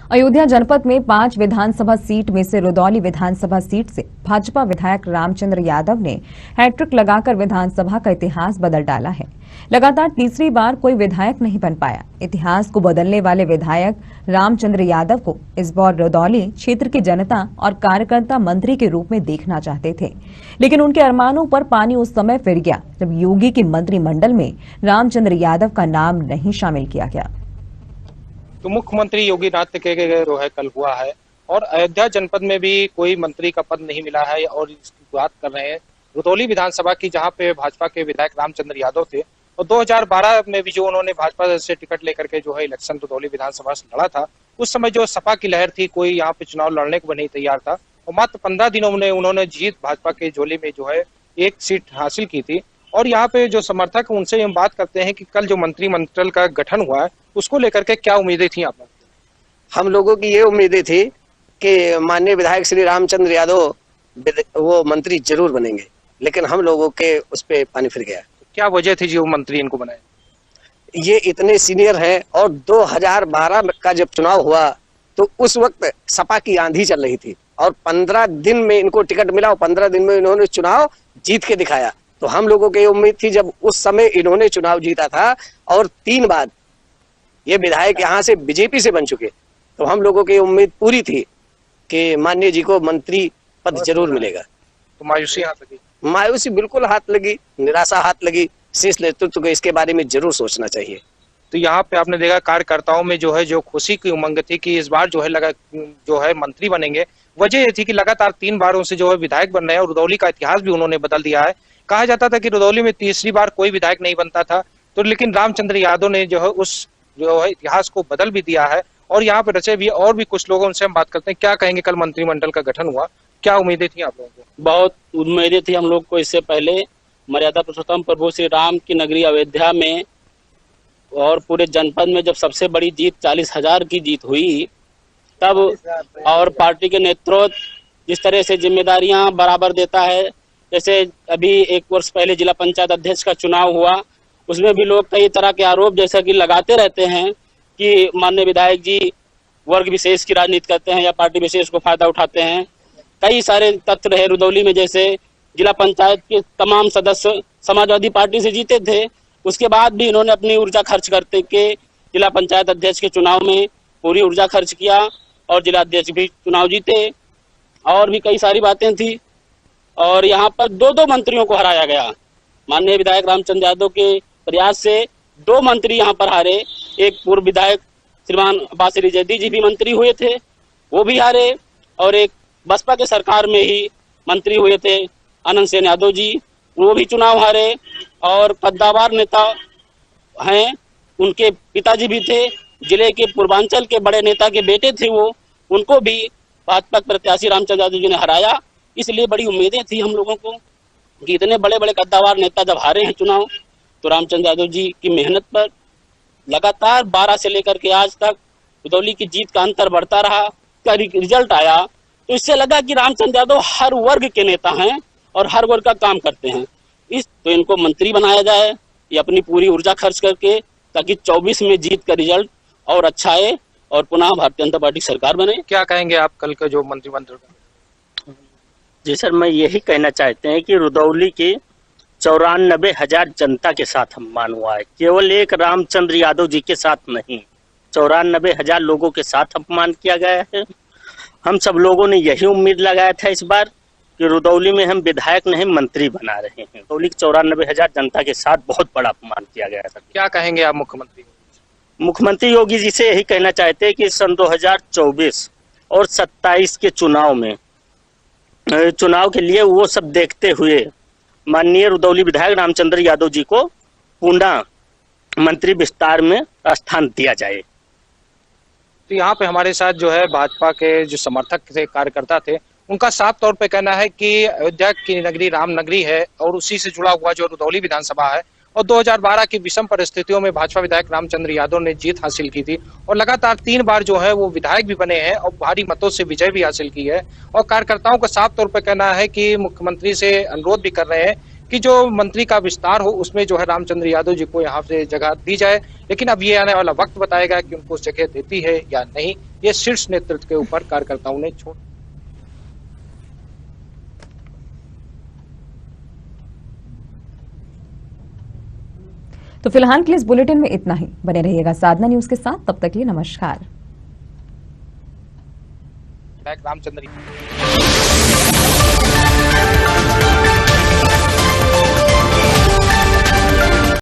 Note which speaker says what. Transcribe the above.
Speaker 1: अयोध्या जनपद में 5 विधानसभा सीट में से रुदौली विधानसभा सीट से भाजपा विधायक रामचंद्र यादव ने हैट्रिक लगाकर विधानसभा का इतिहास बदल डाला है। लगातार तीसरी बार कोई विधायक नहीं बन पाया। इतिहास को बदलने वाले विधायक रामचंद्र यादव को इस बार रुदौली क्षेत्र की जनता और कार्यकर्ता मंत्री के रूप में देखना चाहते थे, लेकिन उनके अरमानों पर पानी उस समय फिर गया जब योगी की मंत्रिमंडल में रामचंद्र यादव का नाम नहीं शामिल किया गया।
Speaker 2: तो मुख्यमंत्री योगी आदित्यनाथ के जो है कल हुआ है और अयोध्या जनपद में भी कोई मंत्री का पद नहीं मिला है और इसकी बात कर रहे हैं रुदौली विधानसभा की, जहां पे भाजपा के विधायक रामचंद्र यादव थे और 2012 में भी जो उन्होंने भाजपा से टिकट लेकर के जो है इलेक्शन रुदौली विधानसभा से लड़ा था, उस समय जो सपा की लहर थी, कोई यहाँ पे चुनाव लड़ने को नहीं तैयार था और मात्र 15 दिनों में उन्होंने जीत भाजपा के झोली में जो है एक सीट हासिल की थी। और यहाँ पे जो समर्थक उनसे हम बात करते हैं कि कल जो मंत्रिमंडल का गठन हुआ है उसको लेकर के क्या उम्मीदें थी आप लोगों की?
Speaker 3: हम लोगों की ये उम्मीदें थी कि माननीय विधायक श्री रामचंद्र यादव वो मंत्री जरूर बनेंगे, लेकिन हम लोगों के उस पे पानी फिर गया।
Speaker 2: क्या वजह थी जो मंत्री इनको बनाए?
Speaker 3: ये इतने सीनियर हैं और 2012 का जब चुनाव हुआ तो उस वक्त सपा की आंधी चल रही थी और 15 दिन में इनको टिकट मिला और 15 दिन में इन्होंने चुनाव जीत के दिखाया। तो हम लोगों की उम्मीद थी जब उस समय इन्होंने चुनाव जीता था और 3 बार ये विधायक यहाँ से बीजेपी से बन चुके, तो हम लोगों की उम्मीद पूरी थी कि माननीय जी को मंत्री पद जरूर मिलेगा।
Speaker 2: तो मायूसी हाथ लगी?
Speaker 3: मायूसी बिल्कुल हाथ लगी, निराशा हाथ लगी। शीर्ष नेतृत्व को इसके बारे में जरूर सोचना चाहिए।
Speaker 2: तो यहाँ पे आपने देखा कार्यकर्ताओं में जो है जो खुशी की उमंग थी कि इस बार जो है मंत्री बनेंगे। वजह ये थी कि लगातार 3 बारों से जो है विधायक बन रहे हैं और रुदौली का इतिहास भी उन्होंने बदल दिया है। कहा जाता था कि रुदौली में तीसरी बार कोई विधायक नहीं बनता था, तो लेकिन रामचंद्र यादव ने जो है उस जो है इतिहास को बदल भी दिया है और यहाँ पे रचे भी। और भी कुछ लोगों से हम बात करते हैं, क्या कहेंगे कल मंत्रिमंडल का गठन हुआ, क्या उम्मीदें थी आप लोगों को?
Speaker 4: बहुत उम्मीदें थी हम लोग को। इससे पहले मर्यादा पुरुषोत्तम प्रभु श्री राम की नगरी अयोध्या में और पूरे जनपद में जब सबसे बड़ी जीत 40,000 की जीत हुई, तब और पार्टी के नेतृत्व जिस तरह से जिम्मेदारियां बराबर देता है, जैसे अभी 1 वर्ष पहले जिला पंचायत अध्यक्ष का चुनाव हुआ, उसमें भी लोग कई तरह के आरोप जैसा कि लगाते रहते हैं कि माननीय विधायक जी वर्ग विशेष की राजनीति करते हैं या पार्टी विशेष को फायदा उठाते हैं। कई सारे तथ्य रहे रुदौली में, जैसे जिला पंचायत के तमाम सदस्य समाजवादी पार्टी से जीते थे, उसके बाद भी इन्होंने अपनी ऊर्जा खर्च करते के जिला पंचायत अध्यक्ष के चुनाव में पूरी ऊर्जा खर्च किया और जिला अध्यक्ष भी चुनाव जीते। और भी कई सारी बातें थी और यहाँ पर 2 मंत्रियों को हराया गया। माननीय विधायक रामचंद्र यादव के प्रयास से 2 मंत्री यहाँ पर हारे। एक पूर्व विधायक श्रीमान अब्बास अली जैदी जी भी मंत्री हुए थे, वो भी हारे, और एक बसपा के सरकार में ही मंत्री हुए थे आनंद सेन यादव जी, वो भी चुनाव हारे। और कद्दावर नेता हैं, उनके पिताजी भी थे, जिले के पूर्वांचल के बड़े नेता के बेटे थे वो, उनको भी भाजपा प्रत्याशी रामचंद्र यादव जी ने हराया। इसलिए बड़ी उम्मीदें थी हम लोगों को कि इतने बड़े बड़े कद्दावर नेता जब हारे हैं चुनाव, तो रामचंद्र यादव जी की मेहनत पर लगातार 12 से लेकर के आज तक रुदौली की जीत का अंतर बढ़ता रहा। का रिजल्ट आया तो इससे लगा कि रामचंद्र यादव हर वर्ग के नेता हैं और हर वर्ग का काम करते हैं। तो इनको मंत्री बनाया जाए, ये अपनी पूरी ऊर्जा खर्च करके, ताकि 24 में जीत का रिजल्ट और अच्छा आए और पुनः भारतीय जनता पार्टी सरकार बने।
Speaker 2: क्या कहेंगे आप कल का जो मंत्रिमंडल?
Speaker 5: जी सर, मैं यही कहना चाहते हैं कि रुदौली की 94,000 जनता के साथ अपमान हुआ है, केवल एक रामचंद्र यादव जी के साथ नहीं, 94,000 लोगों के साथ अपमान किया गया है। हम सब लोगों ने यही उम्मीद लगाया था इस बार कि रुदौली में हम विधायक नहीं मंत्री बना रहे हैं। रुदौली की 94,000 जनता के साथ बहुत बड़ा अपमान किया गया था।
Speaker 2: क्या कहेंगे आप मुख्यमंत्री?
Speaker 5: मुख्यमंत्री योगी जी से यही कहना चाहते हैं कि सन 2024 और 27 के चुनाव के लिए वो सब देखते हुए माननीय रुदौली विधायक रामचंद्र यादव जी को पुनः मंत्री विस्तार में स्थान दिया जाए।
Speaker 2: तो यहाँ पे हमारे साथ जो है भाजपा के जो समर्थक थे, कार्यकर्ता थे, उनका साफ तौर पे कहना है कि अयोध्या की नगरी राम नगरी है और उसी से जुड़ा हुआ जो रुदौली विधानसभा है और 2012 की विषम परिस्थितियों में भाजपा विधायक रामचंद्र यादव ने जीत हासिल की थी और लगातार 3 बार जो है वो विधायक भी बने हैं और भारी मतों से विजय भी हासिल की है। और कार्यकर्ताओं का साफ तौर पर कहना है कि मुख्यमंत्री से अनुरोध भी कर रहे हैं कि जो मंत्री का विस्तार हो उसमें जो है रामचंद्र यादव जी को यहाँ से जगह दी जाए। लेकिन अब ये आने वाला वक्त बताएगा कि उनको जगह देती है या नहीं। ये शीर्ष नेतृत्व के ऊपर कार्यकर्ताओं ने छोड़।
Speaker 1: तो फिलहाल के लिए इस बुलेटिन में इतना ही। बने रहिएगा साधना न्यूज के साथ, तब तक के लिए नमस्कार।
Speaker 2: रामचंद्र